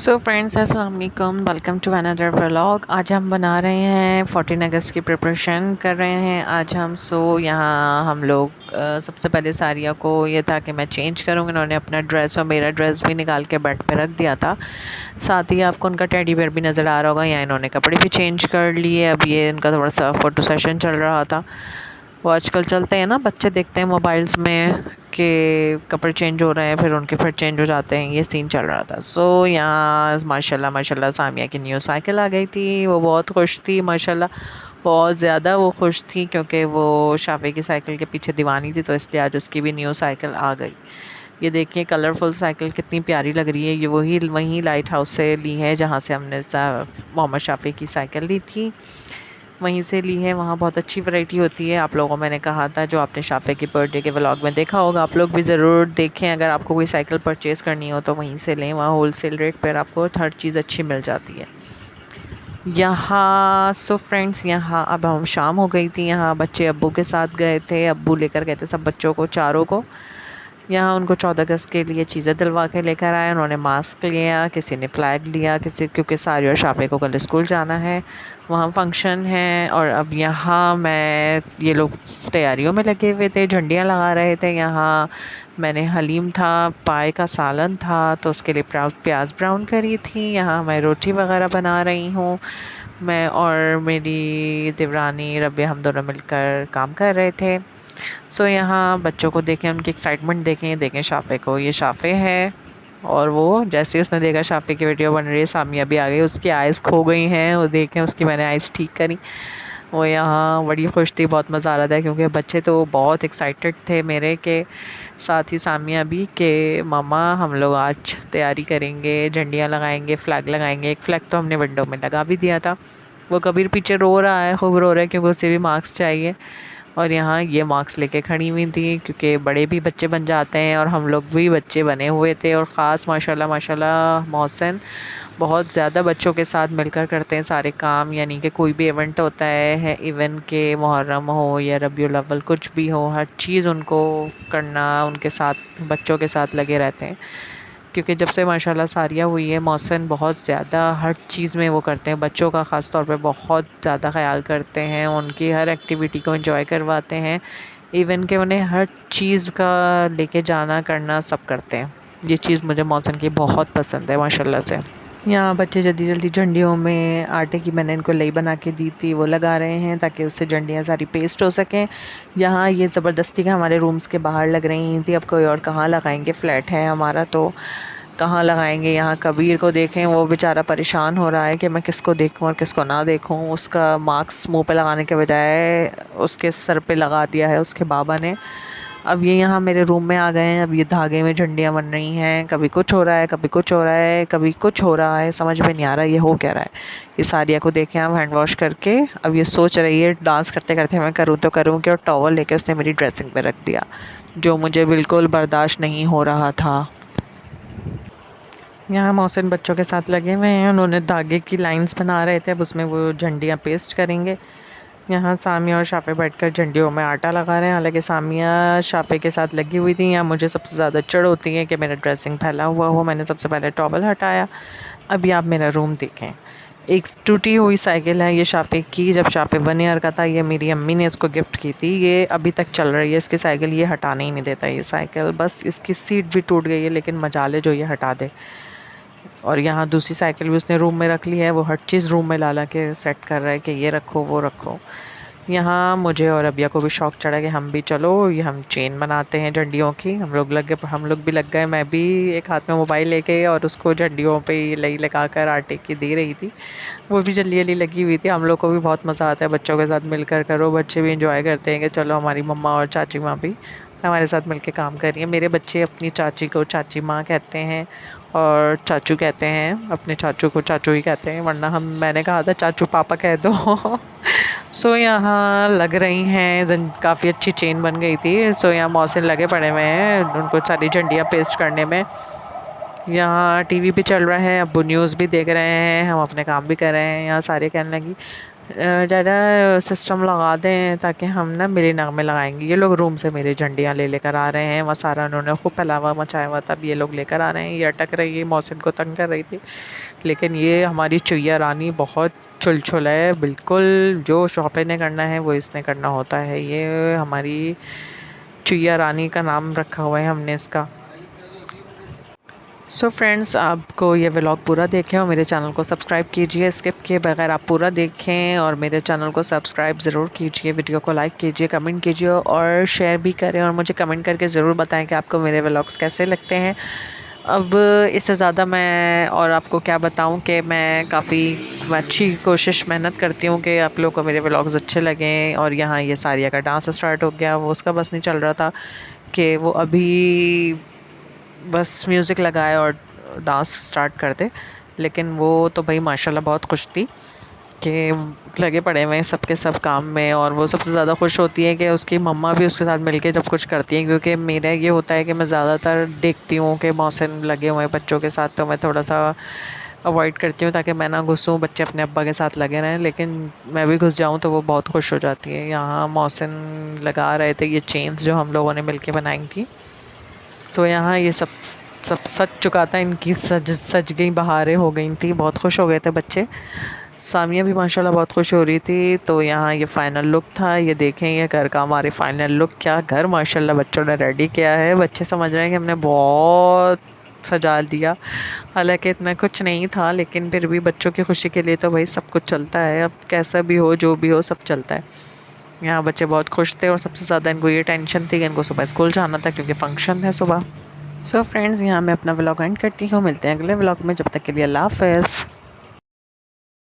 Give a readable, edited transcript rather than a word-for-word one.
So friends अस्सलाम वालेकुम, welcome to another vlog. आज हम बना रहे हैं 14 अगस्त की प्रिपरेशन कर रहे हैं। आज हम यहाँ हम लोग सबसे पहले सारिया को ये था कि मैं चेंज करूँगी। उन्होंने अपना ड्रेस और मेरा ड्रेस भी निकाल के बेड पे रख दिया था। साथ ही आपको उनका टेडी बेयर भी नज़र आ रहा होगा। यहाँ इन्होंने कपड़े भी चेंज कर लिए। अब ये इनका थोड़ा सा फ़ोटो सेशन चल रहा था। वो आजकल चलते हैं ना, बच्चे देखते हैं मोबाइल्स में कि कपड़े चेंज हो रहे हैं, फिर उनके फिर चेंज हो जाते हैं। ये सीन चल रहा था। यहाँ माशाल्लाह माशाल्लाह सामिया की न्यू साइकिल आ गई थी। वो बहुत खुश थी माशाल्लाह, बहुत ज़्यादा वो खुश थी, क्योंकि वो शाफ़ी की साइकिल के पीछे दीवानी थी, तो इसलिए आज उसकी भी न्यू साइकिल आ गई। ये देखिए कलरफुल साइकिल कितनी प्यारी लग रही है। ये वही लाइट हाउस से ली है जहाँ से हमने मोहम्मद शाफ़ी की साइकिल ली थी, वहीं से ली है। वहाँ बहुत अच्छी वैरायटी होती है। आप लोगों मैंने कहा था, जो आपने शाफ़े की बर्थडे के व्लॉग में देखा होगा, आप लोग भी ज़रूर देखें। अगर आपको कोई साइकिल परचेज़ करनी हो तो वहीं से लें। वहाँ होलसेल रेट पर आपको हर चीज़ अच्छी मिल जाती है। यहाँ फ्रेंड्स, यहाँ अब हम शाम हो गई थी। यहाँ बच्चे अब्बू के साथ गए थे। अब्बू लेकर गए थे सब बच्चों को, चारों को। यहाँ उनको 14 अगस्त के लिए चीज़ें दिलवा के लेकर आए। उन्होंने मास्क लिया, किसी ने फ्लैग लिया, क्योंकि सारी और शाफ़े को कल स्कूल जाना है, वहाँ फंक्शन है। और अब यहाँ ये लोग तैयारियों में लगे हुए थे, झंडियाँ लगा रहे थे। यहाँ मैंने हलीम था, पाए का सालन था, तो उसके लिए प्याज ब्राउन करी थी। यहाँ मैं रोटी वगैरह बना रही हूँ। मैं और मेरी देवरानी रबिया, हम दोनों मिलकर काम कर रहे थे। यहाँ बच्चों को देखें, उनकी एक्साइटमेंट देखें शाफ़े को। ये शाफ़े है, और वो जैसे उसने देखा शाफ़े की वीडियो बन रही है, सामिया भी आ गई। उसकी आइज़ खो गई हैं, वो देखें, उसकी मैंने आइज़ ठीक करी। वो यहाँ बड़ी खुश थी, बहुत मज़ा आ रहा था, क्योंकि बच्चे तो बहुत एक्साइटेड थे मेरे के साथ ही सामिया भी, कि मामा हम लोग आज तैयारी करेंगे, झंडियाँ लगाएंगे, फ़्लैग लगाएंगे। एक फ़्लैग तो हमने विंडो में लगा भी दिया था। वो कबीर पीछे रो रहा है, खूब रो रहा है, क्योंकि उसे भी मार्क्स चाहिए। और यहाँ ये मार्क्स लेके खड़ी हुई थी, क्योंकि बड़े भी बच्चे बन जाते हैं और हम लोग भी बच्चे बने हुए थे। और ख़ास माशाल्लाह माशाल्लाह मोहसिन बहुत ज़्यादा बच्चों के साथ मिलकर करते हैं सारे काम। यानी कि कोई भी इवेंट होता है इवन के मुहर्रम हो या रबीउल अव्वल, कुछ भी हो, हर चीज़ उनको करना, उनके साथ बच्चों के साथ लगे रहते हैं। क्योंकि जब से माशाल्लाह सारिया हुई है, मोहसिन बहुत ज़्यादा हर चीज़ में वो करते हैं, बच्चों का ख़ास तौर पे बहुत ज़्यादा ख्याल करते हैं, उनकी हर एक्टिविटी को एंजॉय करवाते हैं। इवन के उन्हें हर चीज़ का लेके जाना करना सब करते हैं। ये चीज़ मुझे मोहसिन की बहुत पसंद है माशाल्लाह से। यहाँ बच्चे जल्दी जल्दी झंडियों में आटे की मैंने इनको लई बना के दी थी, वो लगा रहे हैं ताकि उससे झंडियाँ सारी पेस्ट हो सकें। यहाँ ये ज़बरदस्ती का हमारे रूम्स के बाहर लग रही थी। अब कोई और कहाँ लगाएंगे, फ्लैट है हमारा तो कहाँ लगाएंगे। यहाँ कबीर को देखें, वो बेचारा परेशान हो रहा है कि मैं किसको देखूँ और किसको ना देखूँ। उसका मास्क मुंह पे लगाने के बजाय उसके सर पे लगा दिया है उसके बाबा ने। अब ये यहाँ मेरे रूम में आ गए हैं। अब ये धागे में झंडियाँ बन रही हैं, कभी कुछ हो रहा है, कभी कुछ हो रहा है, कभी कुछ हो रहा है, समझ में नहीं आ रहा ये हो क्या रहा है। ये सारिया को देखें हम हैंड वॉश करके। अब ये सोच रही है डांस करते करते मैं करूँ तो करूँ क्या, और टॉवल लेके उसने मेरी ड्रेसिंग पे रख दिया, जो मुझे बिल्कुल बर्दाश्त नहीं हो रहा था। यहाँ मोहसिन बच्चों के साथ लगे हुए हैं, उन्होंने धागे की लाइंस बना रहे थे, अब उसमें वो झंडियाँ पेस्ट करेंगे। यहाँ सामिया और शाफ़े बैठकर झंडियों में आटा लगा रहे हैं। हालांकि सामिया शाफ़े के साथ लगी हुई थी। यहाँ मुझे सबसे ज़्यादा चिढ़ होती है कि मेरा ड्रेसिंग फैला हुआ हो। मैंने सबसे पहले टॉवल हटाया। अभी आप मेरा रूम देखें, एक टूटी हुई साइकिल है ये शाफ़े की। जब शाफ़े 1 ईयर का था, ये मेरी अम्मी ने इसको गिफ्ट की थी। ये अभी तक चल रही है इसकी साइकिल, ये हटाने ही नहीं देता ये साइकिल। बस इसकी सीट भी टूट गई है, लेकिन मजाले जो ये हटा दे। और यहाँ दूसरी साइकिल भी उसने रूम में रख ली है। वो हर चीज़ रूम में ला ला के सेट कर रहा है कि ये रखो वो रखो। यहाँ मुझे और अबिया को भी शौक़ चढ़ा कि हम भी चलो, ये हम चेन बनाते हैं झंडियों की। हम लोग भी लग गए। मैं भी एक हाथ में मोबाइल लेके और उसको झंडियों पे लई लगा कर आटे की दे रही थी। वो भी जल्दी जल्दी लगी हुई थी। हम लोग को भी बहुत मज़ा आता है बच्चों के साथ मिलकर करो। बच्चे भी इंजॉय करते हैं कि चलो हमारी मम्मा और चाची माँ भी हमारे साथ मिलके काम कर रही है। मेरे बच्चे अपनी चाची को चाची माँ कहते हैं और चाचू कहते हैं। अपने चाचू को चाचू ही कहते हैं, वरना मैंने कहा था चाचू पापा कह दो। यहाँ लग रही हैं, काफ़ी अच्छी चेन बन गई थी। यहाँ मोहसिन लगे पड़े हुए हैं उनको सारी झंडियाँ पेस्ट करने में। यहाँ टीवी भी चल रहा है, अब्बू न्यूज़ भी देख रहे हैं, हम अपने काम भी कर रहे हैं। यहाँ सारे कहने लगी ज़्यादा सिस्टम लगा दें ताकि हम ना मेरे नगमे लगाएंगे। ये लोग रूम से मेरी झंडियाँ ले लेकर आ रहे हैं, वहाँ सारा उन्होंने खूब फैलावा मचाया हुआ, तब ये लोग लेकर आ रहे हैं। ये अटक रही है, मोहसिन को तंग कर रही थी, लेकिन ये हमारी चुईया रानी बहुत चुलचुल है, बिल्कुल जो शॉपे ने करना है वो इसने करना होता है। ये हमारी चुईया रानी का नाम रखा हुआ है हमने इसका। सो फ्रेंड्स, आपको ये व्लॉग पूरा देखें और मेरे चैनल को सब्सक्राइब कीजिए, स्किप किए बगैर आप पूरा देखें और मेरे चैनल को सब्सक्राइब ज़रूर कीजिए, वीडियो को लाइक कीजिए, कमेंट कीजिए और शेयर भी करें और मुझे कमेंट करके ज़रूर बताएं कि आपको मेरे व्लॉग्स कैसे लगते हैं। अब इससे ज़्यादा मैं और आपको क्या बताऊं कि मैं काफ़ी अच्छी कोशिश मेहनत करती हूँ कि आप लोगों को मेरे व्लॉग्स अच्छे लगें। और यहाँ ये सारिया का डांस स्टार्ट हो गया, वो उसका बस नहीं चल रहा था कि वो अभी बस म्यूज़िक लगाए और डांस स्टार्ट कर दे, लेकिन वो तो भाई माशाल्लाह बहुत खुश थी कि लगे पड़े हुए हैं सबके सब काम में। और वो सबसे ज़्यादा खुश होती है कि उसकी मम्मा भी उसके साथ मिलके जब कुछ करती हैं, क्योंकि मेरा ये होता है कि मैं ज़्यादातर देखती हूँ कि मौसम लगे हुए हैं बच्चों के साथ, तो मैं थोड़ा सा अवॉइड करती हूँ ताकि मैं ना घुसूँ, बच्चे अपने अब्बा के साथ लगे रहें। लेकिन मैं भी घुस जाऊँ तो वो बहुत खुश हो जाती है। यहाँ मौसम लगा रहे थे ये चेन्स जो हम लोगों ने मिल बनाई थी। सो यहाँ ये सब सब सज चुका था, इनकी सज गई बहारें हो गई थी, बहुत खुश हो गए थे बच्चे। सामिया भी माशाल्लाह बहुत खुश हो रही थी। तो यहाँ ये फ़ाइनल लुक था, ये देखें ये घर का हमारे फ़ाइनल लुक। क्या घर माशाल्लाह बच्चों ने रेडी किया है। बच्चे समझ रहे हैं कि हमने बहुत सजा दिया, हालांकि इतना कुछ नहीं था, लेकिन फिर भी बच्चों की खुशी के लिए तो भाई सब कुछ चलता है। अब कैसा भी हो जो भी हो सब चलता है। यहाँ बच्चे बहुत खुश थे और सबसे ज़्यादा इनको ये टेंशन थी कि इनको सुबह स्कूल जाना था क्योंकि फ़ंक्शन है सुबह। सो फ्रेंड्स, यहाँ मैं अपना व्लॉग एंड करती हूँ। मिलते हैं अगले व्लॉग में, जब तक के लिए अल्लाह हाफ़िज़।